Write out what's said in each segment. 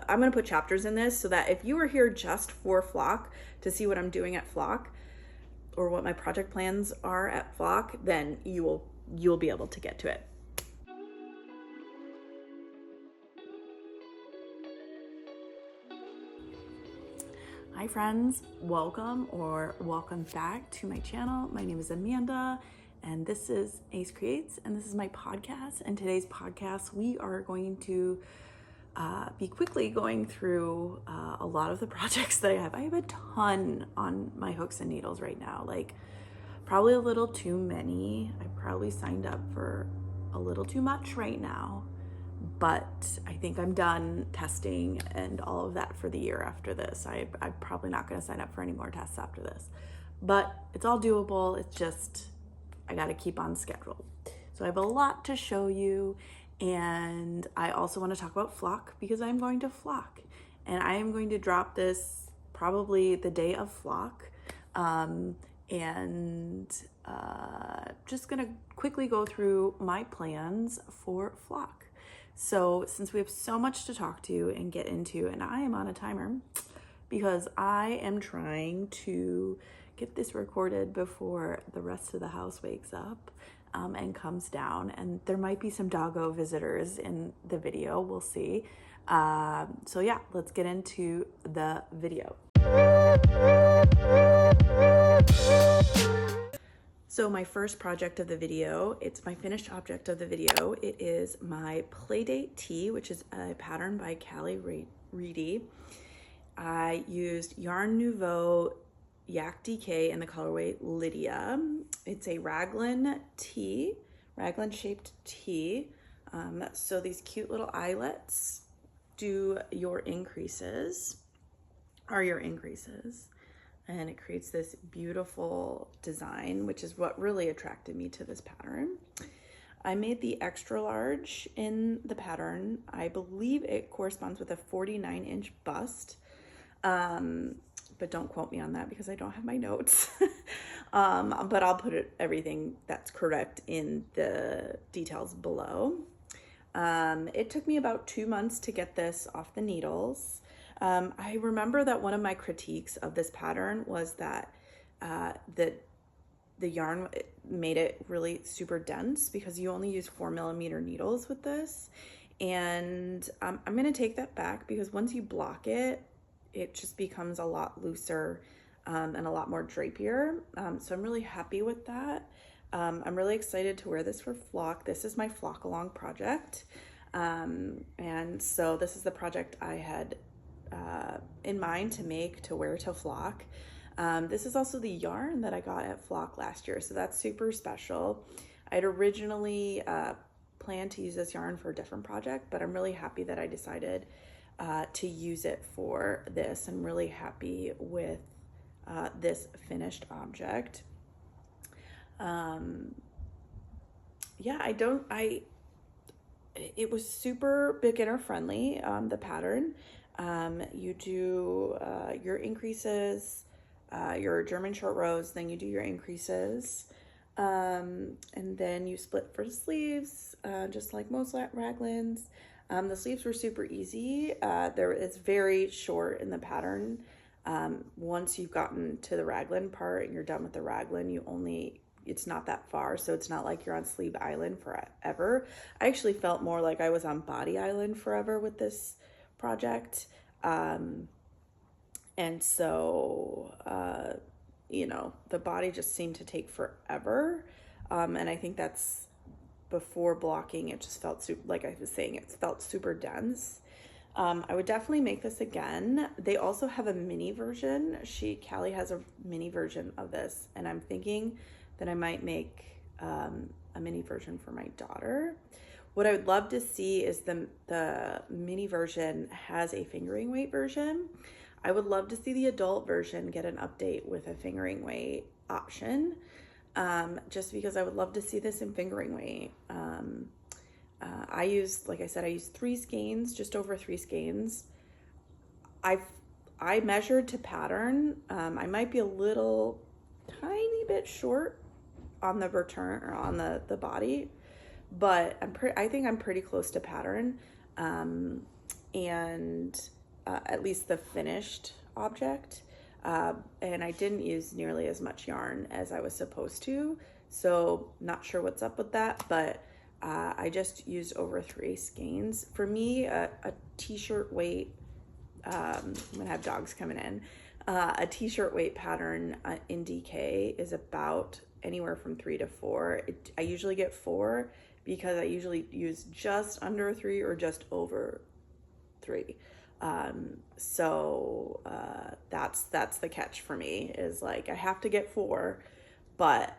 I'm gonna put chapters in this so that if you are here just for Flock to see what I'm doing at Flock or what my project plans are at Flock, then you'll be able to get to it. Hi friends, welcome back to my channel. My name is Amanda and this is AceKreates and this is my podcast. And today's podcast, we are going to be quickly going through a lot of the projects that I have. I have a ton on my hooks and needles right now, like probably a little too many. I probably signed up for a little too much right now, but I think I'm done testing and all of that for the year after this. I'm probably not going to sign up for any more tests after this, but it's all doable. It's just, I got to keep on schedule. So I have a lot to show you. And I also want to talk about Flock because I'm going to Flock and I am going to drop this probably the day of Flock. Just going to quickly go through my plans for Flock. So since we have so much to talk to and get into, and I am on a timer because I am trying to get this recorded before the rest of the house wakes up and comes down, and there might be some doggo visitors in the video, we'll see. So yeah, let's get into the video. So my first project of the video, it's my finished object of the video. It is my Playdate Tee, which is a pattern by Callie Reedy. I used yarn Nouveau Yak DK in the colorway Lydia. It's a raglan shaped tee. So these cute little eyelets are your increases. And it creates this beautiful design, which is what really attracted me to this pattern. I made the extra large in the pattern. I believe it corresponds with a 49-inch bust. But don't quote me on that because I don't have my notes. But I'll put everything that's correct in the details below. It took me about 2 months to get this off the needles. I remember that one of my critiques of this pattern was that the yarn made it really super dense because you only use 4mm needles with this. And I'm gonna take that back because once you block it, it just becomes a lot looser and a lot more drapier. So I'm really happy with that. I'm really excited to wear this for Flock. This is my Flockalong project. And so this is the project I had in mind to wear to Flock. This is also the yarn that I got at Flock last year, so that's super special. I'd originally planned to use this yarn for a different project, but I'm really happy that I decided to use it for this. I'm really happy with this finished object. It was super beginner friendly, the pattern. You do your increases, your German short rows, then you do your increases, and then you split for sleeves, just like most raglans. The sleeves were super easy. It's very short in the pattern. Once you've gotten to the raglan part and you're done with the raglan, it's not that far, so it's not like you're on Sleeve Island forever. I actually felt more like I was on Body Island forever with this project. And so, the body just seemed to take forever. And I think that's before blocking, it just felt super, like I was saying, it felt super dense. I would definitely make this again. They also have a mini version. Callie has a mini version of this, and I'm thinking that I might make a mini version for my daughter. What I would love to see is the mini version has a fingering weight version. I would love to see the adult version get an update with a fingering weight option, just because I would love to see this in fingering weight. Like I said, I used 3 skeins, just over 3 skeins. I measured to pattern. I might be a little tiny bit short on the return or on the body, but I think I'm pretty close to pattern. And at least the finished object. And I didn't use nearly as much yarn as I was supposed to. So not sure what's up with that, but I just used over 3 skeins. For me, a t-shirt weight, I'm gonna have dogs coming in, a t-shirt weight pattern in DK is about anywhere from 3 to 4. I usually get 4 because I usually use just under 3 or just over 3. So that's the catch for me, is like I have to get 4, but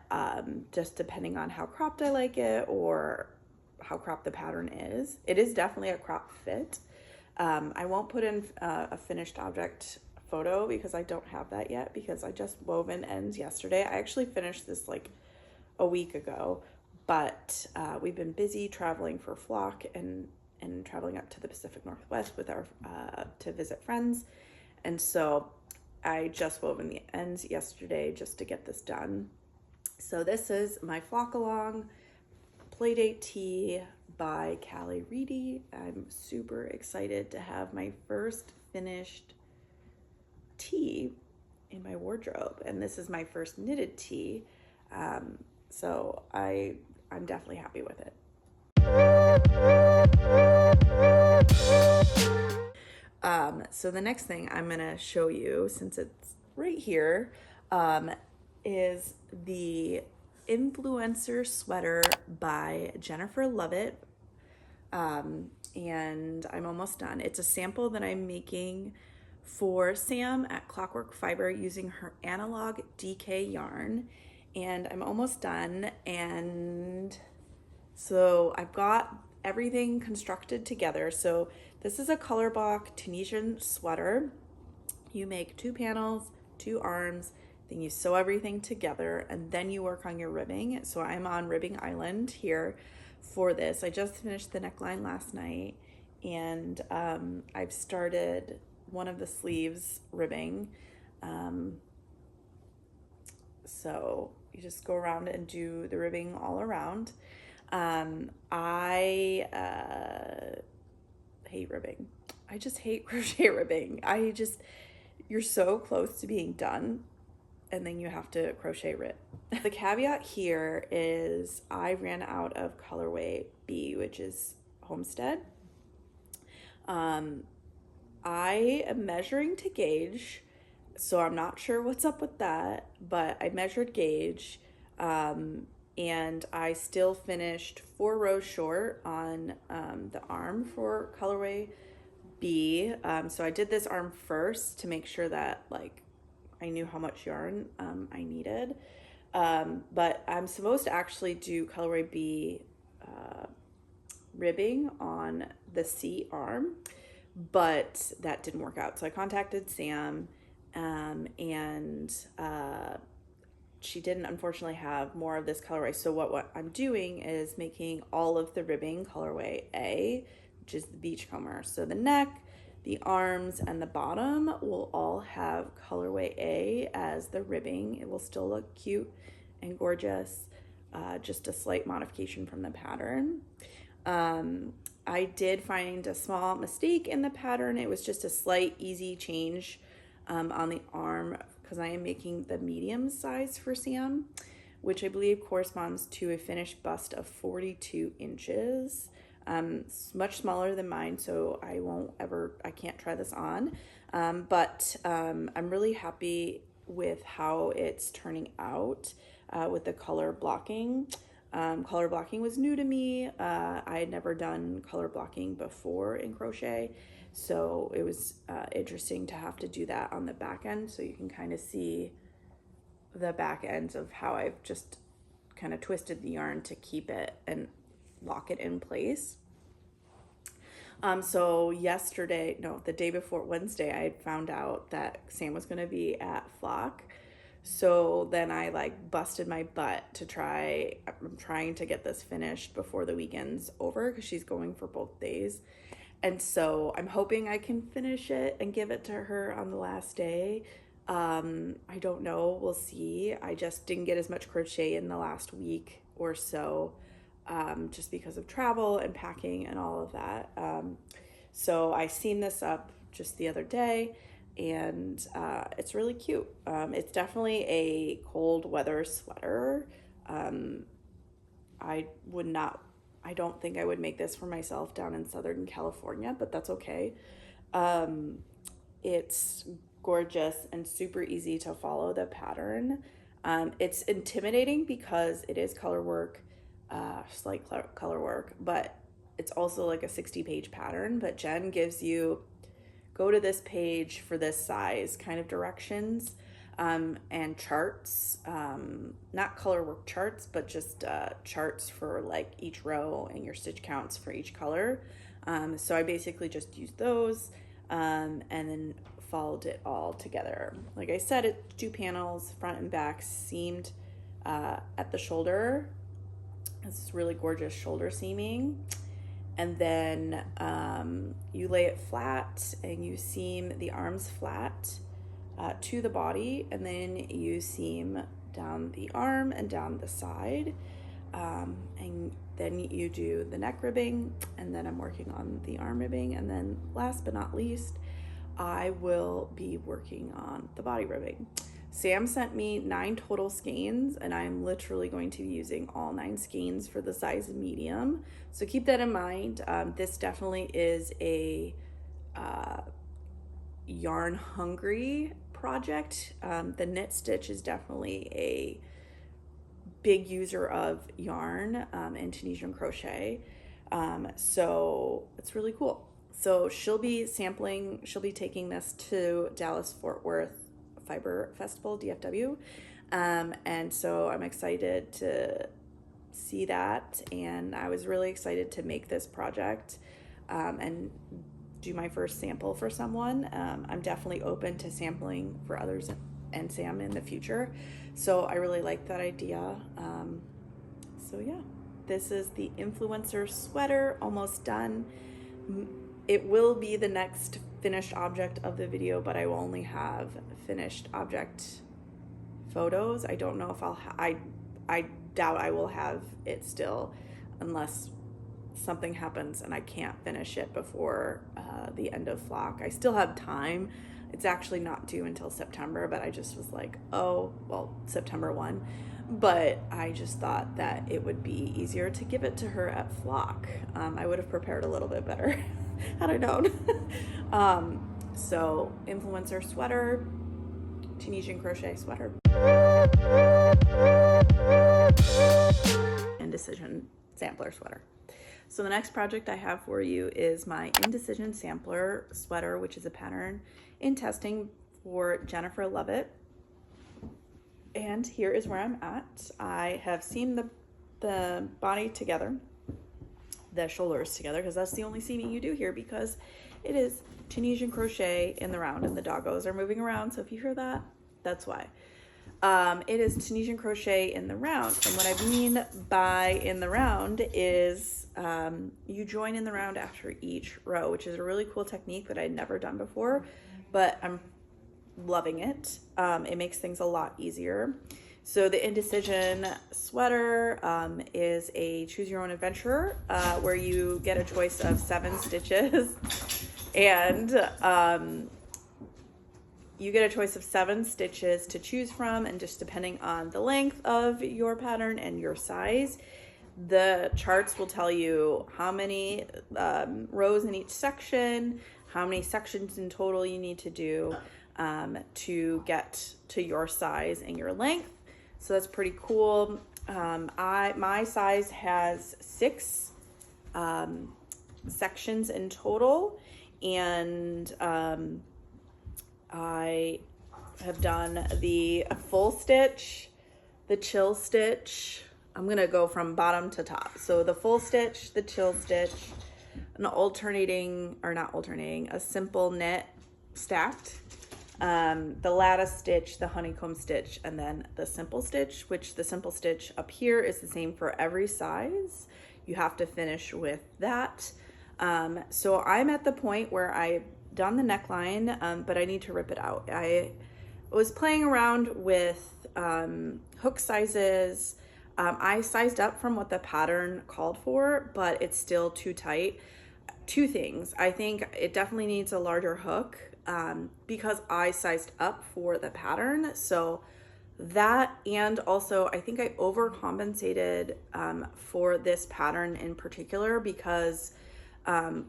just depending on how cropped I like it or how cropped the pattern is. It is definitely a crop fit. I won't put in a finished object photo because I don't have that yet, because I just wove in ends yesterday. I actually finished this like a week ago, but we've been busy traveling for flock and traveling up to the Pacific Northwest with our to visit friends, and so I just wove in the ends yesterday just to get this done. So this is my Flockalong Playdate Tee by Callie Reedy. I'm super excited to have my first finished tee in my wardrobe, and this is my first knitted tee, so I'm definitely happy with it. So the next thing I'm gonna show you, since it's right here, is the Influencer Sweater by Jennifer Lovett, and I'm almost done. It's a sample that I'm making for Sam at Clockwork Fiber using her analog DK yarn, and I'm almost done. And so I've got everything constructed together. So this is a color block Tunisian sweater. You make 2 panels, 2 arms, then you sew everything together, and then you work on your ribbing. So I'm on Ribbing Island here for this. I just finished the neckline last night, and I've started one of the sleeves ribbing. So you just go around and do the ribbing all around. I hate ribbing. I just hate crochet ribbing. You're so close to being done, and then you have to crochet rib. The caveat here is I ran out of colorway B, which is Homestead. I am measuring to gauge, so I'm not sure what's up with that, but I measured gauge, and I still finished 4 rows short on the arm for colorway B. So I did this arm first to make sure that like I knew how much yarn I needed, but I'm supposed to actually do colorway B ribbing on the C arm, but that didn't work out. So I contacted Sam, and she didn't unfortunately have more of this colorway. So what I'm doing is making all of the ribbing colorway A, which is the Beachcomber. So the neck, the arms, and the bottom will all have colorway A as the ribbing. It will still look cute and gorgeous, just a slight modification from the pattern. I did find a small mistake in the pattern. It was just a slight easy change on the arm, because I am making the medium size for Sam, which I believe corresponds to a finished bust of 42 inches. It's much smaller than mine, so I can't try this on. But I'm really happy with how it's turning out with the color blocking. Color blocking was new to me. I had never done color blocking before in crochet, so it was interesting to have to do that on the back end, so you can kind of see the back ends of how I've just kind of twisted the yarn to keep it and lock it in place. So the day before Wednesday, I had found out that Sam was going to be at Flock. So then I like busted my butt I'm trying to get this finished before the weekend's over, because she's going for both days. And so I'm hoping I can finish it and give it to her on the last day. I don't know, we'll see. I just didn't get as much crochet in the last week or so, just because of travel and packing and all of that. So I seamed this up just the other day, and it's really cute. It's definitely a cold weather sweater. I don't think I would make this for myself down in Southern California, but that's okay. It's gorgeous and super easy to follow the pattern. It's intimidating because it is color work, slight color work, but it's also like a 60-page pattern. But Jen gives you, go to this page for this size kind of directions, and charts, not color work charts, but just charts for like each row and your stitch counts for each color. So I basically just used those, and then followed it all together. Like I said, it's 2 panels, front and back, seamed at the shoulder. It's really gorgeous shoulder seaming. And then you lay it flat and you seam the arms flat to the body, and then you seam down the arm and down the side, and then you do the neck ribbing, and then I'm working on the arm ribbing, and then last but not least, I will be working on the body ribbing. Sam sent me 9 total skeins, and I'm literally going to be using all 9 skeins for the size medium. So keep that in mind. This definitely is a yarn hungry project. The knit stitch is definitely a big user of yarn in Tunisian crochet. So it's really cool. So she'll be taking this to Dallas Fort Worth Fiber Festival, DFW. And so I'm excited to see that. And I was really excited to make this project and do my first sample for someone. I'm definitely open to sampling for others and Sam in the future. So I really like that idea. So yeah, this is the influencer sweater, almost done. It will be the next finished object of the video, but I will only have finished object photos. I don't know if I doubt I will have it still, unless something happens and I can't finish it before the end of flock. I still have time. It's actually not due until September, but I just was like, oh, well, September 1. But I just thought that it would be easier to give it to her at flock. I would have prepared a little bit better had I known. So influencer sweater, Tunisian crochet sweater, Indecision sampler sweater. So the next project I have for you is my Indecision sampler sweater, which is a pattern in testing for Jennifer Lovett. And here is where I'm at. I have seamed the body together, the shoulders together, because that's the only seaming you do here, because it is Tunisian crochet in the round and the doggos are moving around. So if you hear that, that's why. It is Tunisian crochet in the round. And what I mean by in the round is you join in the round after each row, which is a really cool technique that I'd never done before, but I'm loving it. It makes things a lot easier. So the Indecision sweater is a choose your own adventure where you get a choice of 7 stitches and you get a choice of 7 stitches to choose from, and just depending on the length of your pattern and your size, the charts will tell you how many rows in each section, how many sections in total you need to do to get to your size and your length. So that's pretty cool. My size has 6 sections in total, and I have done the full stitch, the chill stitch. I'm gonna go from bottom to top. So the full stitch, the chill stitch, an a simple knit stacked, the lattice stitch, the honeycomb stitch, and then the simple stitch, which the simple stitch up here is the same for every size. You have to finish with that. So I'm at the point where I've done the neckline, but I need to rip it out. I was playing around with hook sizes. I sized up from what the pattern called for, but it's still too tight. two things. I think it definitely needs a larger hook because I sized up for the pattern. So that, and also I think I overcompensated for this pattern in particular because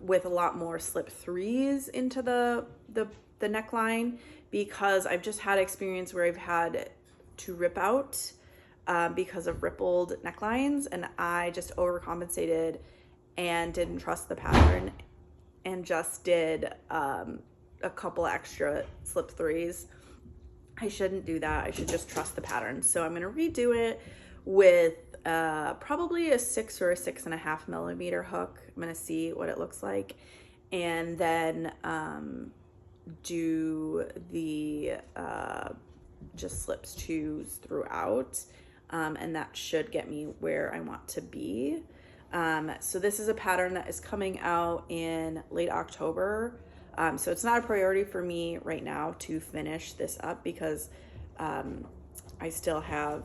with a lot more slip threes into the neckline, because I've just had experience where I've had to rip out because of rippled necklines, and I just overcompensated and didn't trust the pattern and just did a couple extra slip threes. I shouldn't do that. I should just trust the pattern. So I'm going to redo it with probably a 6 or a 6.5 millimeter hook. I'm going to see what it looks like, and then do the just slips twos throughout, and that should get me where I want to be. So this is a pattern that is coming out in late October. So it's not a priority for me right now to finish this up because I still have,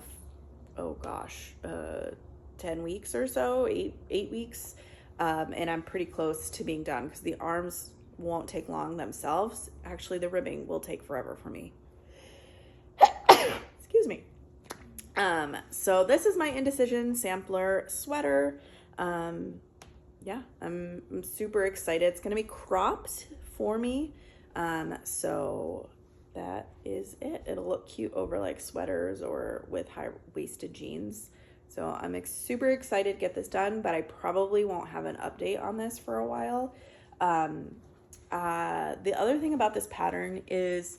10 weeks or so, eight weeks. And I'm pretty close to being done because the arms won't take long themselves. Actually, the ribbing will take forever for me. Excuse me. So this is my Indecision sampler sweater. Yeah, I'm super excited. It's going to be cropped for me. So that is it. It'll look cute over like sweaters or with high-waisted jeans. So I'm super excited to get this done, but I probably won't have an update on this for a while. The other thing about this pattern is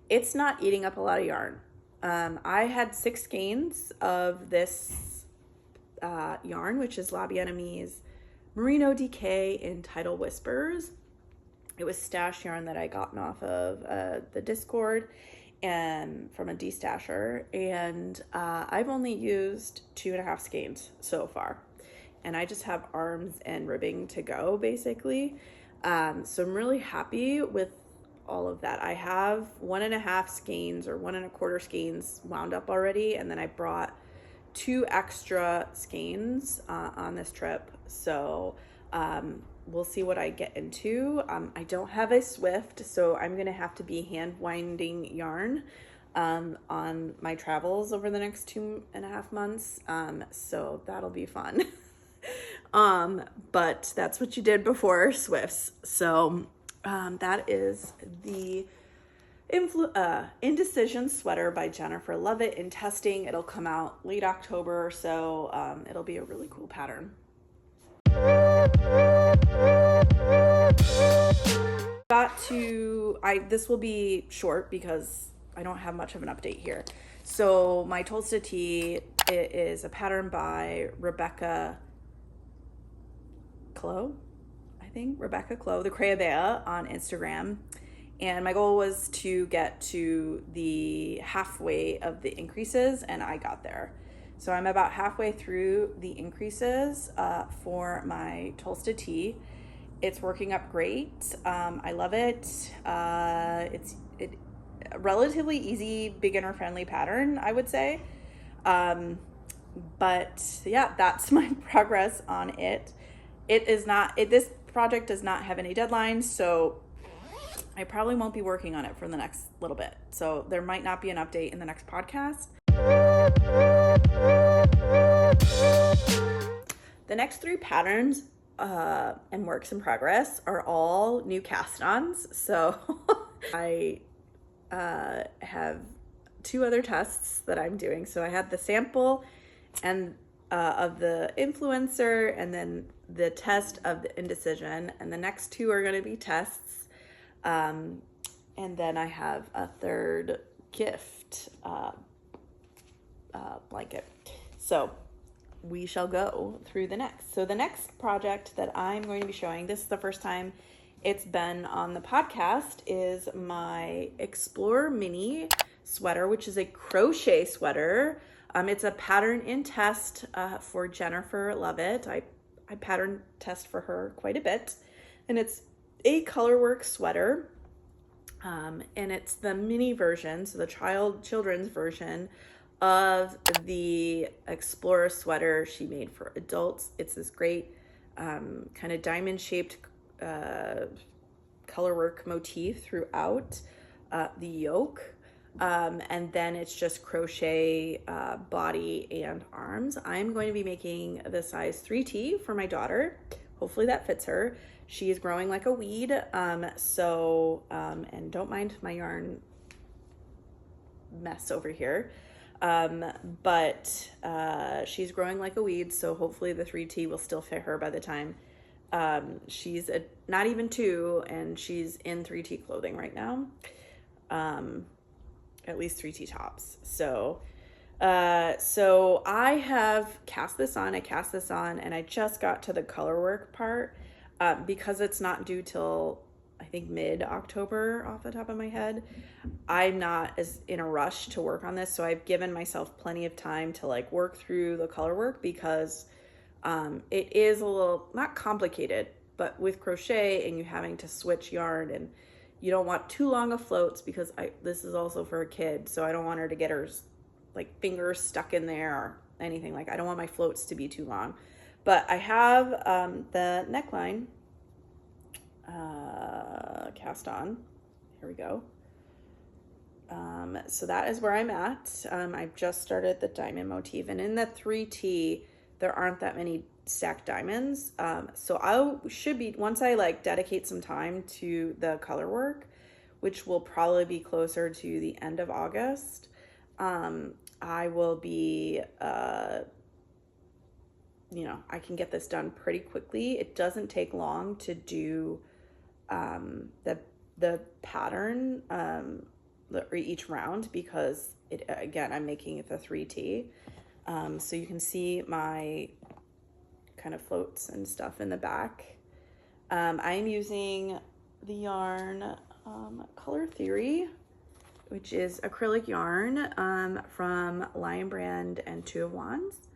it's not eating up a lot of yarn. I had 6 skeins of this yarn, which is La Bien Aimée's Merino DK in Tidal Whispers. It was stash yarn that I gotten off of the Discord and from a destasher, and I've only used 2.5 skeins so far, and I just have arms and ribbing to go basically. So I'm really happy with all of that. I have 1.5 skeins or 1.25 skeins wound up already, and then I brought 2 extra skeins on this trip. So we'll see what I get into. I don't have a Swift, so I'm gonna have to be hand winding yarn on my travels over the next 2.5 months. So that'll be fun. But that's what you did before Swifts. So that is the Indecision sweater by Jennifer Lovett in testing. It'll come out late October, so it'll be a really cool pattern. This will be short because I don't have much of an update here. So my Tolsta Tee, it is a pattern by Rebecca Clow, the Crayabea on Instagram. And my goal was to get to the halfway of the increases, and I got there. So I'm about halfway through the increases for my Tolsta Tee. It's working up great. I love it. It's a relatively easy, beginner-friendly pattern, I would say. But yeah, that's my progress on it. This project does not have any deadlines, so I probably won't be working on it for the next little bit. So there might not be an update in the next podcast. The next 3 patterns and works in progress are all new cast-ons. So I have 2 other tests that I'm doing. So I had the sample and of the influencer, and then the test of the Indecision, and the next 2 are going to be tests. And then I have a 3rd gift blanket. So we shall go through the next. So the next project that I'm going to be showing, this is the first time it's been on the podcast, is my Explorer Mini sweater, which is a crochet sweater. It's a pattern in test for Jennifer Lovett. I pattern test for her quite a bit, and it's a colorwork sweater, and it's the mini version, so the children's version of the Explorer sweater she made for adults. It's this great kind of diamond shaped colorwork motif throughout the yoke. And then it's just crochet body and arms. I'm going to be making the size 3T for my daughter. Hopefully that fits her. She is growing like a weed. And don't mind my yarn mess over here. But she's growing like a weed. So hopefully the 3T will still fit her by the time she's not even 2, and she's in 3T clothing right now. At least 3T tops. So I have cast this on. I cast this on, and I just got to the color work part because it's not due till I think mid-October off the top of my head. I'm not as in a rush to work on this, so I've given myself plenty of time to like work through the color work because it is a little, not complicated, but with crochet and you having to switch yarn, and you don't want too long of floats because this is also for a kid, so I don't want her to get her like fingers stuck in there or anything. Like, I don't want my floats to be too long. But I have the neckline cast on. Here we go. So that is where I'm at. I've just started the diamond motif, and in the 3T there aren't that many stacked diamonds. So I should be, once I like dedicate some time to the color work, which will probably be closer to the end of August, I will be, I can get this done pretty quickly. It doesn't take long to do the pattern each round because again, I'm making it the 3T. So you can see my kind of floats and stuff in the back. I'm using the yarn Color Theory, which is acrylic yarn from Lion Brand and Two of Wands.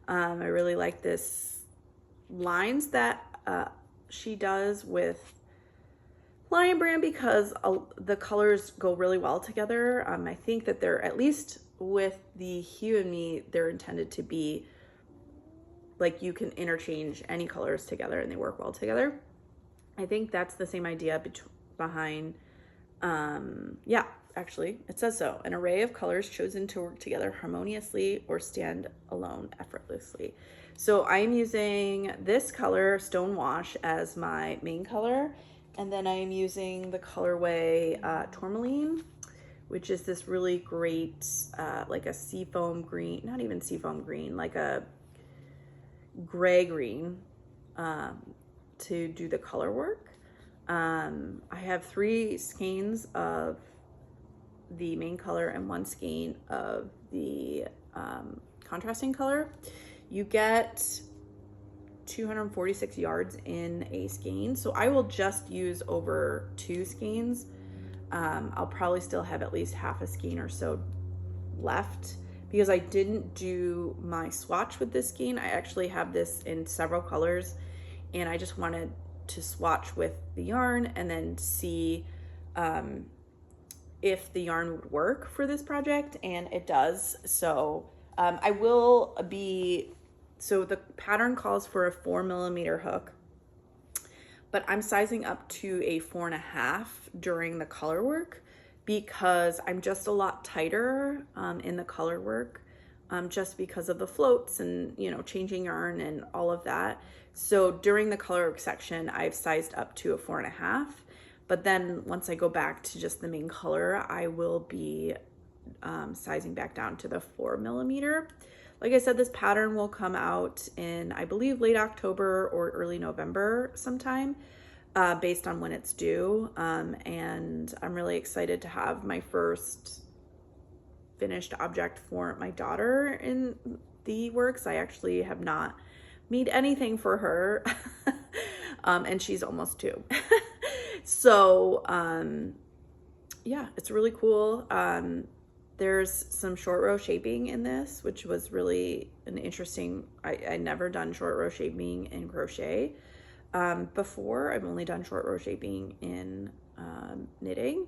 I really like this lines that she does with Lion Brand because the colors go really well together. I think that they're, at least with the Hue and Me, they're intended to be like you can interchange any colors together and they work well together. I think that's the same idea behind, actually it says so. An array of colors chosen to work together harmoniously or stand alone effortlessly. So I'm using this color, Stone Wash, as my main color. And then I'm using the colorway Tourmaline, which is this really great, like a seafoam green, not even seafoam green, like a gray green to do the color work. I have 3 skeins of the main color and 1 skein of the contrasting color. You get 246 yards in a skein, so I will just use over 2 skeins. I'll probably still have at least half a skein or so left because I didn't do my swatch with this skein. I actually have this in several colors and I just wanted to swatch with the yarn and then see if the yarn would work for this project, and it does. So I will be, so the pattern calls for a 4mm hook, but I'm sizing up to a 4.5 during the color work because I'm just a lot tighter in the color work, just because of the floats and, changing yarn and all of that. So during the color work section, I've sized up to a 4.5, but then once I go back to just the main color, I will be sizing back down to the 4mm. Like I said, this pattern will come out in, I believe, late October or early November sometime, based on when it's due. And I'm really excited to have my first finished object for my daughter in the works. I actually have not made anything for her, and she's almost 2. So, yeah, it's really cool. There's some short row shaping in this, which was really an interesting, I never done short row shaping in crochet before. I've only done short row shaping in knitting.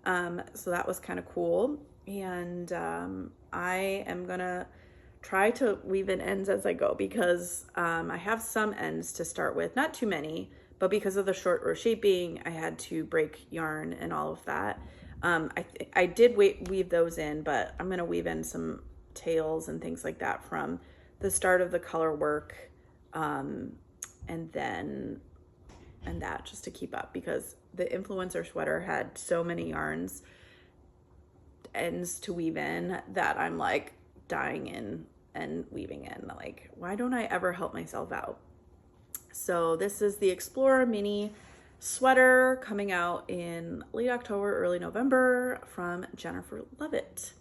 So that was kind of cool. And I am gonna try to weave in ends as I go because I have some ends to start with, not too many, but because of the short row shaping, I had to break yarn and all of that. I did weave those in, but I'm gonna weave in some tails and things like that from the start of the color work, and that just to keep up, because the influencer sweater had so many yarns ends to weave in that I'm like dying in and weaving in. Like, why don't I ever help myself out? So this is the Explorer mini sweater coming out in late October, early November from Jennifer Lovett.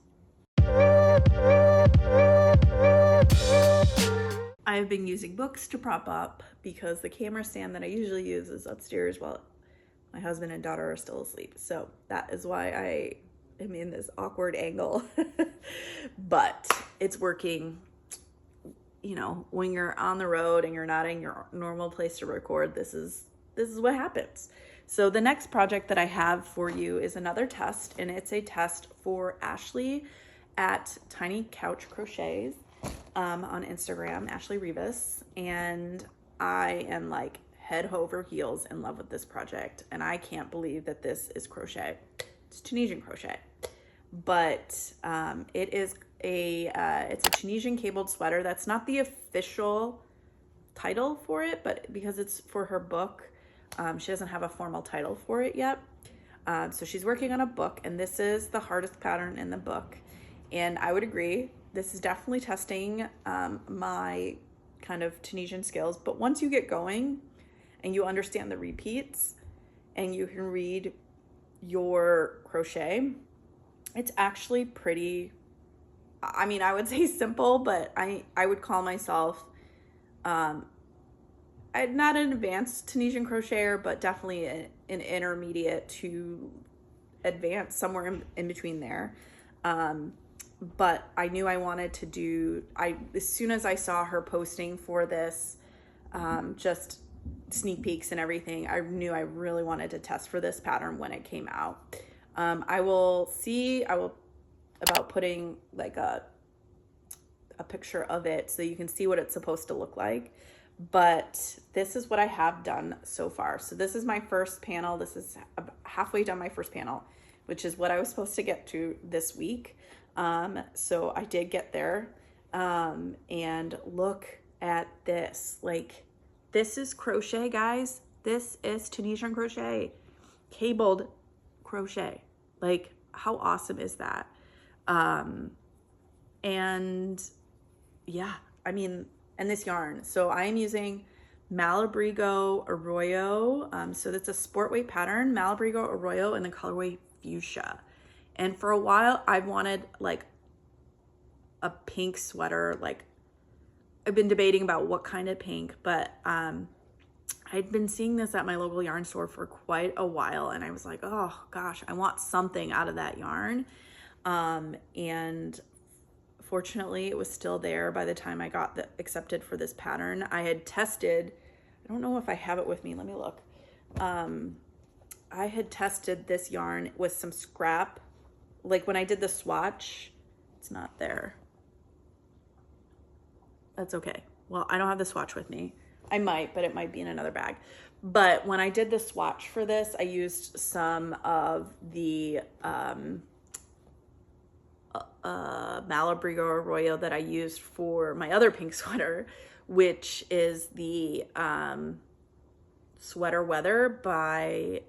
I've been using books to prop up because the camera stand that I usually use is upstairs while my husband and daughter are still asleep. So that is why I am in this awkward angle, but it's working. You know, when you're on the road and you're not in your normal place to record, this is what happens. So the next project that I have for you is another test, and it's a test for Ashley at Tiny Couch Crochets on Instagram, Ashley Rivas, and I am like head over heels in love with this project, and I can't believe that this is crochet. It's Tunisian crochet, but it's a Tunisian cabled sweater. That's not the official title for it, but because it's for her book, she doesn't have a formal title for it yet. So she's working on a book, and this is the hardest pattern in the book. And I would agree, this is definitely testing my kind of Tunisian skills. But once you get going and you understand the repeats and you can read your crochet, it's actually pretty, I mean, I would say simple, but I would call myself I'm not an advanced Tunisian crocheter, but definitely an intermediate to advanced, somewhere in between there. But I knew I wanted to do, as soon as I saw her posting for this, just sneak peeks and everything, I knew I really wanted to test for this pattern when it came out. I will about putting like a picture of it so you can see what it's supposed to look like. But this is what I have done so far. So this is my first panel. This is halfway done my first panel, which is what I was supposed to get to this week. So I did get there. And look at this. Like, this is crochet, guys. This is Tunisian crochet, cabled crochet. Like, how awesome is that? And yeah, I mean, and this yarn. So I am using Malabrigo Arroyo. So that's a sport weight pattern, Malabrigo Arroyo in the colorway Fuchsia. And for a while I've wanted like a pink sweater. Like, I've been debating about what kind of pink, but I'd been seeing this at my local yarn store for quite a while, and I was like, oh gosh, I want something out of that yarn. And fortunately it was still there by the time I got accepted for this pattern. I had tested, I don't know if I have it with me, let me look. I had tested this yarn with some scrap, like when I did the swatch. It's not there. That's okay. Well, I don't have the swatch with me. I might, but it might be in another bag. But when I did the swatch for this, I used some of the Malabrigo Arroyo that I used for my other pink sweater, which is the Sweater Weather by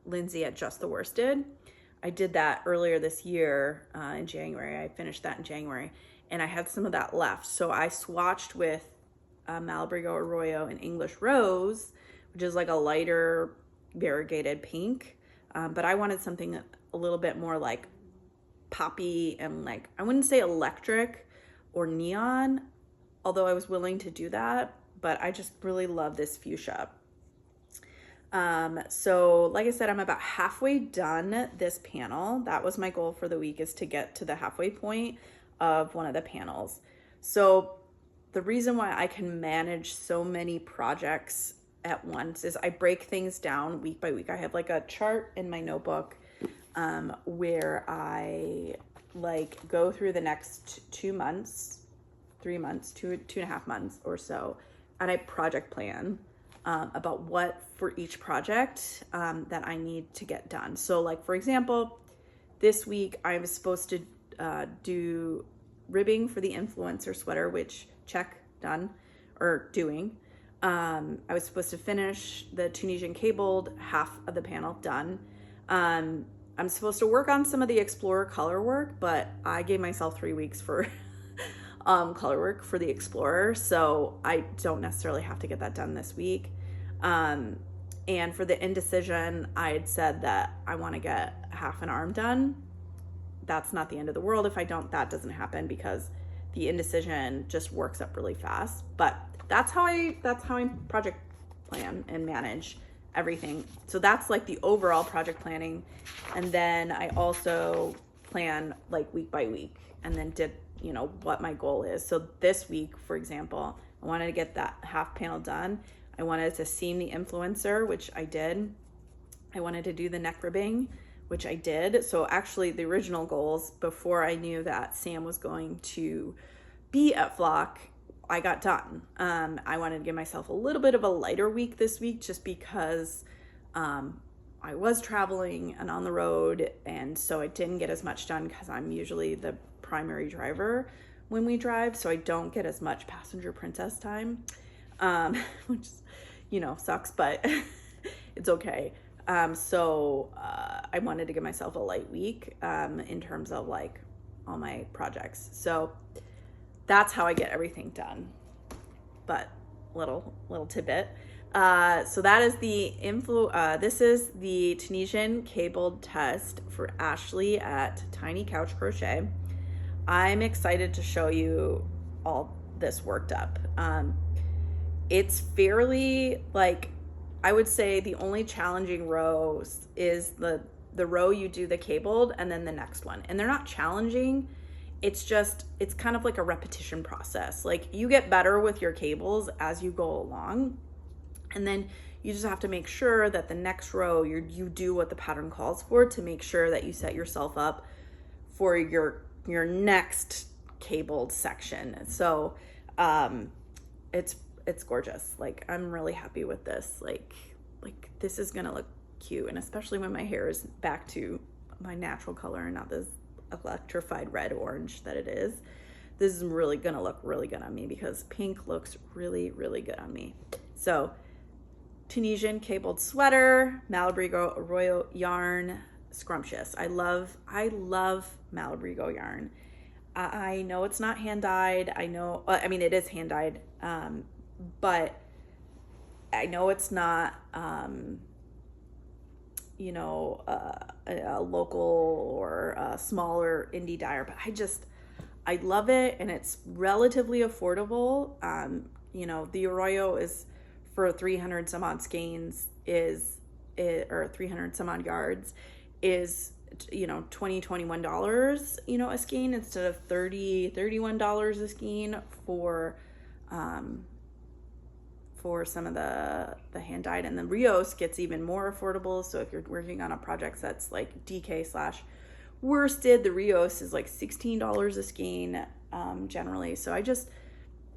Lindsay at Just the Worsted. I did that earlier this year in January. I finished that in January, and I had some of that left. So I swatched with Malabrigo Arroyo and English Rose, which is like a lighter variegated pink. But I wanted something a little bit more like poppy and like, I wouldn't say electric or neon, although I was willing to do that, but I just really love this fuchsia. So like I said, I'm about halfway done this panel. That was my goal for the week, is to get to the halfway point of one of the panels. So the reason why I can manage so many projects at once is I break things down week by week. I have like a chart in my notebook where I like go through the next 2 months, 3 months, two and a half months or so, and I project plan about what for each project that I need to get done. So like, for example, this week I was supposed to do ribbing for the influencer sweater, which check, done, or doing. I was supposed to finish the Tunisian cabled half of the panel, done. I'm supposed to work on some of the Explorer color work, but I gave myself 3 weeks for color work for the Explorer, so I don't necessarily have to get that done this week. And for the Indecision, I had said that I want to get half an arm done. That's not the end of the world if I don't, that doesn't happen, because the Indecision just works up really fast. But that's how I project plan and manage everything. So that's like the overall project planning. And then I also plan like week by week, and then did, you know, what my goal is. So this week, for example, I wanted to get that half panel done. I wanted to seam the influencer, which I did. I wanted to do the neck ribbing, which I did. So actually the original goals, before I knew that Sam was going to be at Flock, I got done. I wanted to give myself a little bit of a lighter week this week, just because I was traveling and on the road, and so I didn't get as much done because I'm usually the primary driver when we drive, so I don't get as much passenger princess time, which, you know, sucks, but it's okay. So I wanted to give myself a light week in terms of like all my projects. So that's how I get everything done. But little tidbit. So that is the this is the Tunisian cabled test for Ashley at Tiny Couch Crochet. I'm excited to show you all this worked up. It's fairly, like, I would say the only challenging rows is the row you do the cabled and then the next one. And they're not challenging. It's just, it's kind of like a repetition process. Like, you get better with your cables as you go along. And then you just have to make sure that the next row you do what the pattern calls for, to make sure that you set yourself up for your next cabled section. So it's gorgeous. Like, I'm really happy with this. Like this is gonna look cute, and especially when my hair is back to my natural color and not this electrified red orange that it is. This is really gonna look really good on me, because pink looks really, really good on me. So Tunisian cabled sweater, Malabrigo Arroyo yarn, scrumptious. I love Malabrigo yarn. I know it's not hand dyed. I know, I mean, it is hand dyed, but I know it's not, you know, a local or a smaller indie dyer, but I love it, and it's relatively affordable. You know, the Arroyo is for 300 some odd skeins or 300 some odd yards is, you know, $21, you know, a skein, instead of $31 a skein for some of the hand dyed. And the Rios gets even more affordable. So if you're working on a project that's like DK / worsted, the Rios is like $16 a skein generally. So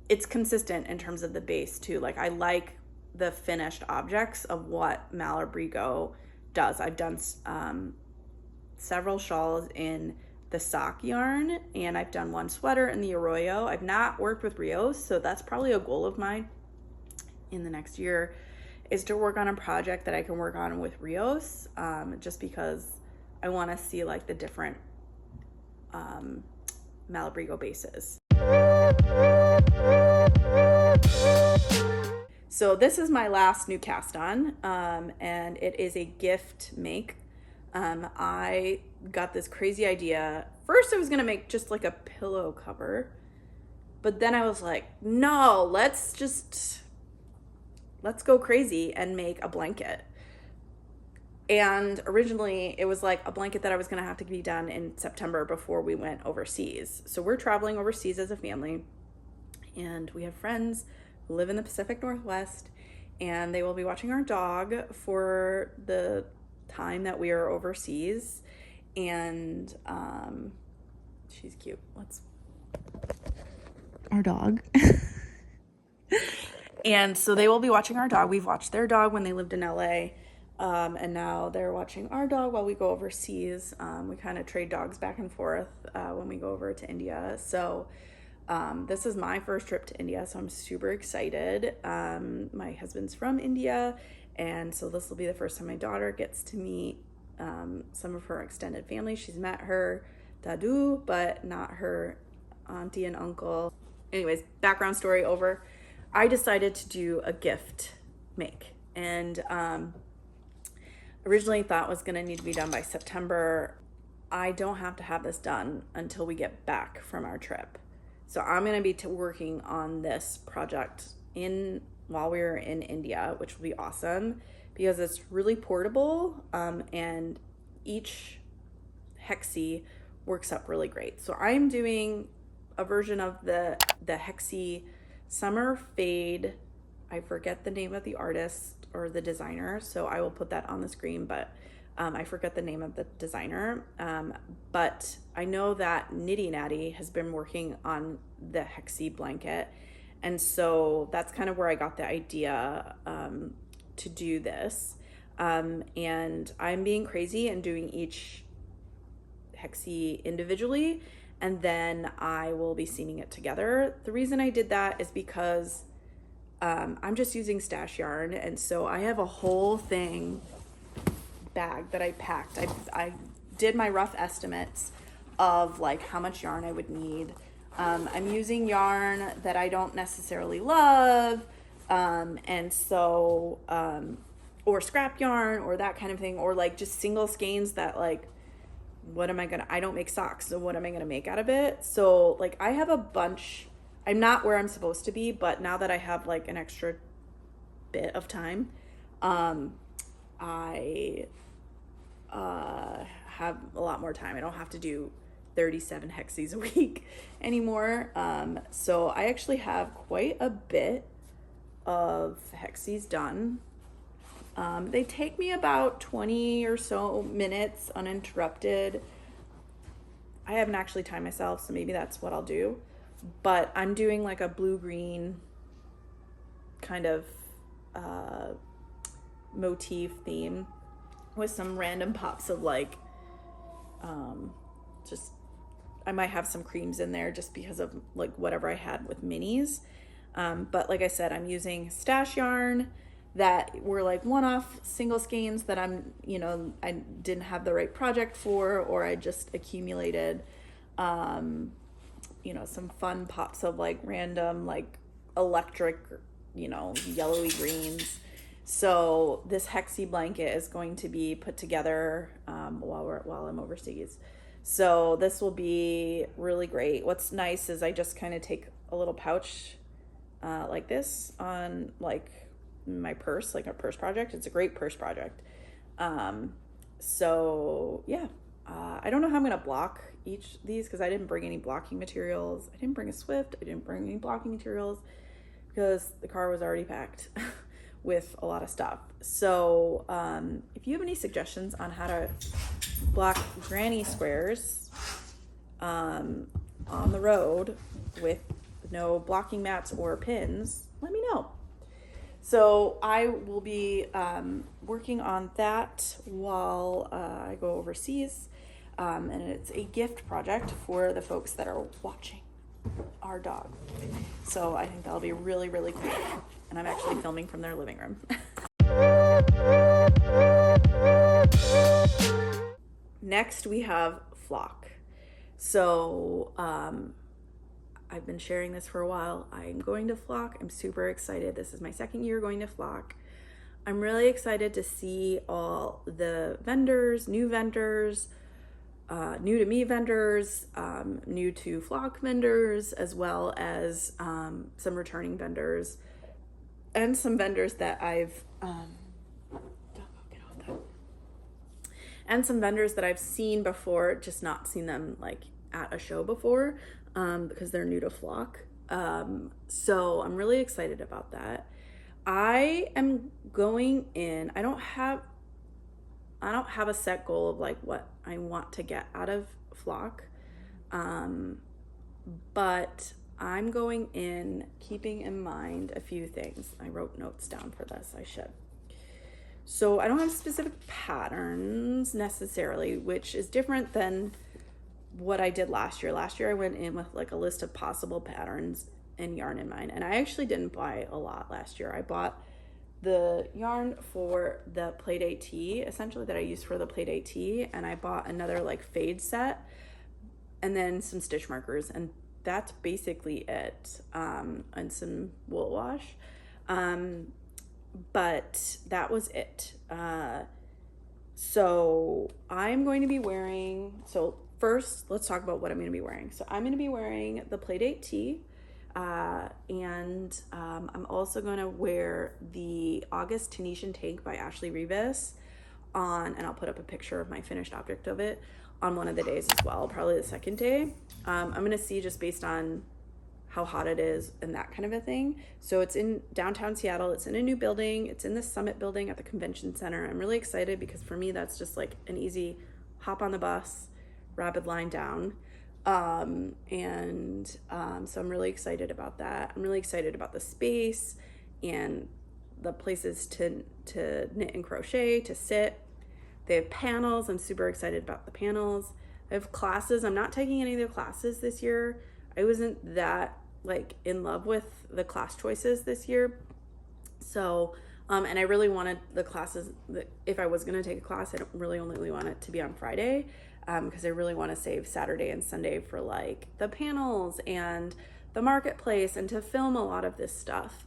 it's consistent in terms of the base too. Like, I like the finished objects of what Malabrigo does. I've done several shawls in the sock yarn, and I've done one sweater in the Arroyo. I've not worked with Rios, so that's probably a goal of mine in the next year, is to work on a project that I can work on with Rios, just because I want to see like the different Malabrigo bases. So this is my last new cast on, and it is a gift make. I got this crazy idea. First I was gonna make just like a pillow cover, but then I was like, no, let's go crazy and make a blanket. And originally it was like a blanket that I was gonna have to be done in September before we went overseas. So we're traveling overseas as a family, and we have friends who live in the Pacific Northwest, and they will be watching our dog for the time that we are overseas. And she's cute. Our dog. And so they will be watching our dog. We've watched their dog when they lived in LA. And now they're watching our dog while we go overseas. We kind of trade dogs back and forth when we go over to India. So this is my first trip to India, so I'm super excited. My husband's from India, and so this will be the first time my daughter gets to meet some of her extended family. She's met her dadu, but not her auntie and uncle. Anyways, background story over. I decided to do a gift make, and originally thought was gonna need to be done by September. I don't have to have this done until we get back from our trip. So I'm gonna be working on this project while we're in India, which will be awesome because it's really portable, and each Hexie works up really great. So I'm doing a version of the Hexie Summer Fade. I forget the name of the artist or the designer, so I will put that on the screen, but I forget the name of the designer. But I know that Nitty Natty has been working on the Hexie blanket, and so that's kind of where I got the idea to do this. And I'm being crazy and doing each Hexie individually, and then I will be seaming it together. The reason I did that is because I'm just using stash yarn, and so I have a whole bag that I packed. I did my rough estimates of like how much yarn I would need. I'm using yarn that I don't necessarily love, and so or scrap yarn or that kind of thing, or like just single skeins that like, I don't make socks, so what am I gonna make out of it? So like I have a bunch. I'm not where I'm supposed to be, but now that I have like an extra bit of time, I have a lot more time. I don't have to do 37 Hexies a week anymore. So I actually have quite a bit of Hexies done. They take me about 20 or so minutes uninterrupted. I haven't actually timed myself, so maybe that's what I'll do. But I'm doing like a blue-green kind of motif theme with some random pops of like, just, I might have some creams in there just because of like whatever I had with minis. But like I said, I'm using stash yarn that were like one-off single skeins that I didn't have the right project for, or I just accumulated, some fun pops of like random, like electric, yellowy greens. So this Hexie blanket is going to be put together while I'm overseas. So this will be really great. What's nice is I just kind of take a little pouch like this on like my purse, like a purse project. It's a great purse project. So yeah, I don't know how I'm gonna block each of these because I didn't bring any blocking materials. I didn't bring a Swift. I didn't bring any blocking materials because the car was already packed with a lot of stuff. So if you have any suggestions on how to block granny squares on the road with no blocking mats or pins, let me know. So I will be working on that while I go overseas, and it's a gift project for the folks that are watching our dog. So I think that'll be really, really cool. And I'm actually filming from their living room. Next, we have flock. So I've been sharing this for a while. I'm going to flock. I'm super excited. This is my second year going to flock. I'm really excited to see all the vendors, new to me vendors, new to flock vendors, as well as some returning vendors and some vendors that I've seen before, just not seen them like at a show before, because they're new to flock. So I'm really excited about that. I am going in, I don't have a set goal of like what I want to get out of flock. But I'm going in keeping in mind a few things. I wrote notes down for this, I should. So I don't have specific patterns necessarily, which is different than what I did last year. Last year I went in with like a list of possible patterns and yarn in mind, and I actually didn't buy a lot last year. I bought the yarn for the Playdate Tee, essentially, that I used for the Playdate Tee, and I bought another like fade set and then some stitch markers, and that's basically it, and some wool wash, but that was it. So I'm going to be wearing, so first let's talk about what I'm going to be wearing. So I'm going to be wearing the Playdate Tee, and I'm also going to wear the August Tunisian tank by Rivas on, and I'll put up a picture of my finished object of it on one of the days as well, probably the second day. I'm going to see, just based on how hot it is and that kind of a thing. So it's in downtown Seattle. It's in a new building. It's in the Summit building at the convention center. I'm really excited because for me, that's just like an easy hop on the bus, rapid line down. So I'm really excited about that. I'm really excited about the space and the places to knit and crochet, to sit. They have panels. I'm super excited about the panels. I have classes. I'm not taking any of the classes this year. I wasn't that like in love with the class choices this year. So, and I really wanted the classes that if I was going to take a class, I don't really only want it to be on Friday, because I really want to save Saturday and Sunday for like the panels and the marketplace and to film a lot of this stuff.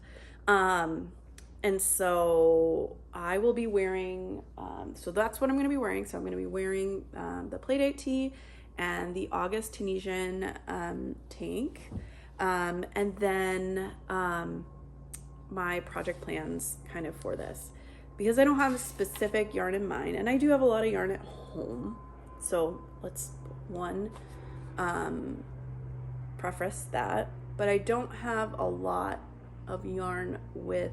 And so I will be wearing, so that's what I'm going to be wearing. So I'm going to be wearing the Playdate Tee and the August Tunisian tank. And then my project plans kind of for this, because I don't have a specific yarn in mind, and I do have a lot of yarn at home. So let's preface that, but I don't have a lot of yarn with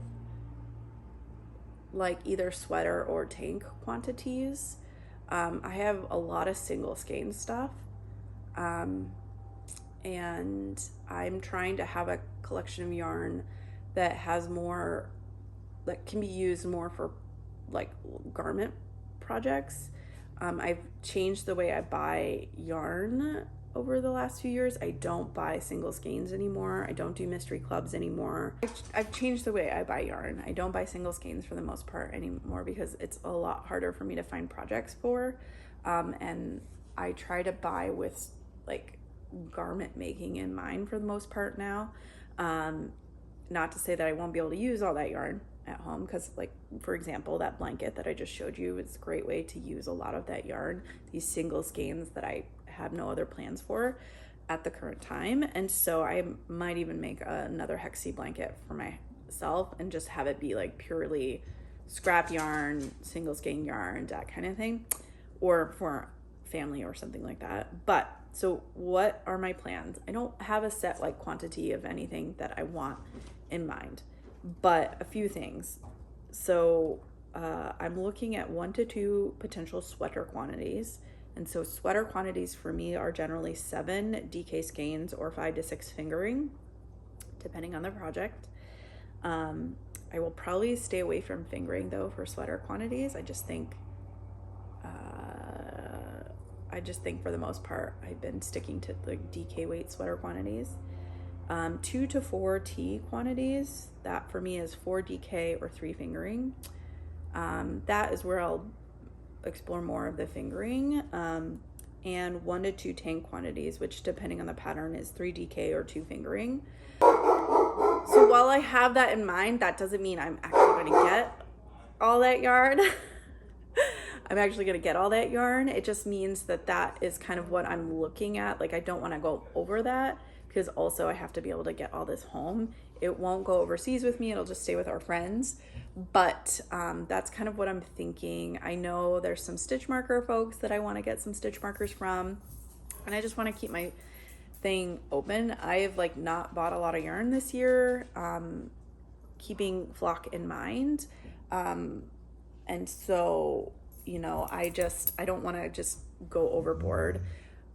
like either sweater or tank quantities. I have a lot of single skein stuff, and I'm trying to have a collection of yarn that has more, that can be used more for like garment projects. I've changed the way I buy yarn over the last few years. I don't buy single skeins anymore. I don't do mystery clubs anymore. I've changed the way I buy yarn. I don't buy single skeins for the most part anymore because it's a lot harder for me to find projects for. And I try to buy with like garment making in mind for the most part now. Not to say that I won't be able to use all that yarn at home, because like, for example, that blanket that I just showed you is a great way to use a lot of that yarn, these single skeins that I have no other plans for at the current time. And so I might even make another Hexie blanket for myself and just have it be like purely scrap yarn, single skein yarn, that kind of thing, or for family or something like that. But so what are my plans? I don't have a set like quantity of anything that I want in mind, but a few things. So I'm looking at 1 to 2 potential sweater quantities. And so sweater quantities for me are generally 7 DK skeins or 5 to 6 fingering, depending on the project. I will probably stay away from fingering though for sweater quantities. I just think for the most part, I've been sticking to the DK weight sweater quantities. 2 to 4 T quantities, that for me is 4 DK or 3 fingering. That is where I'll explore more of the fingering, and 1 to 2 tank quantities, which depending on the pattern is 3 DK or 2 fingering. So while I have that in mind, that doesn't mean I'm actually going to get all that yarn. I'm actually going to get all that yarn. It just means that that is kind of what I'm looking at. Like, I don't want to go over that, because also I have to be able to get all this home. It won't go overseas with me. It'll just stay with our friends. But that's kind of what I'm thinking. I know there's some stitch marker folks that I want to get some stitch markers from, and I just want to keep my thing open. I have like not bought a lot of yarn this year, keeping flock in mind. And so, you know, I don't want to just go overboard.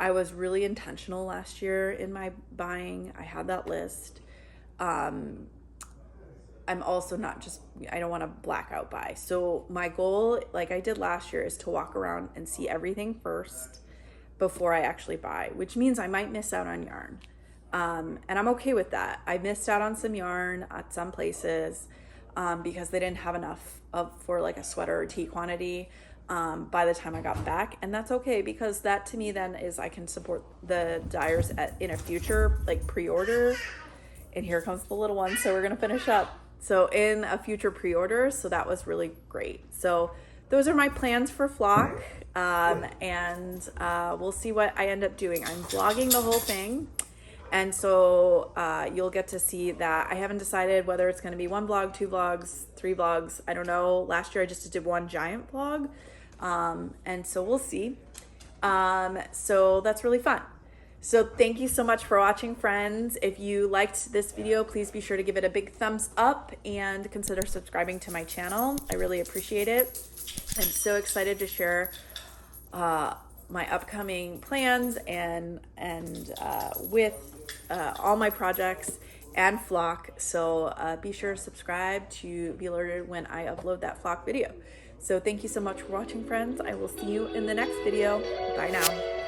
I was really intentional last year in my buying. I had that list. I'm also not just, I don't want to blackout buy. So my goal, like I did last year, is to walk around and see everything first before I actually buy, which means I might miss out on yarn. And I'm okay with that. I missed out on some yarn at some places because they didn't have enough for like a sweater or tee quantity by the time I got back. And that's okay, because that to me then is I can support the dyers in a future like pre-order. And here comes the little one. So we're going to finish up. So in a future pre-order. So that was really great. So those are my plans for Flock. And we'll see what I end up doing. I'm vlogging the whole thing. And so you'll get to see that. I haven't decided whether it's going to be 1 vlog, 2 vlogs, 3 vlogs. I don't know. Last year I just did 1 giant vlog. And so we'll see. So that's really fun. So thank you so much for watching, friends. If you liked this video, please be sure to give it a big thumbs up and consider subscribing to my channel. I really appreciate it. I'm so excited to share my upcoming plans and with all my projects and Flock. So be sure to subscribe to be alerted when I upload that Flock video. So thank you so much for watching, friends. I will see you in the next video. Bye now.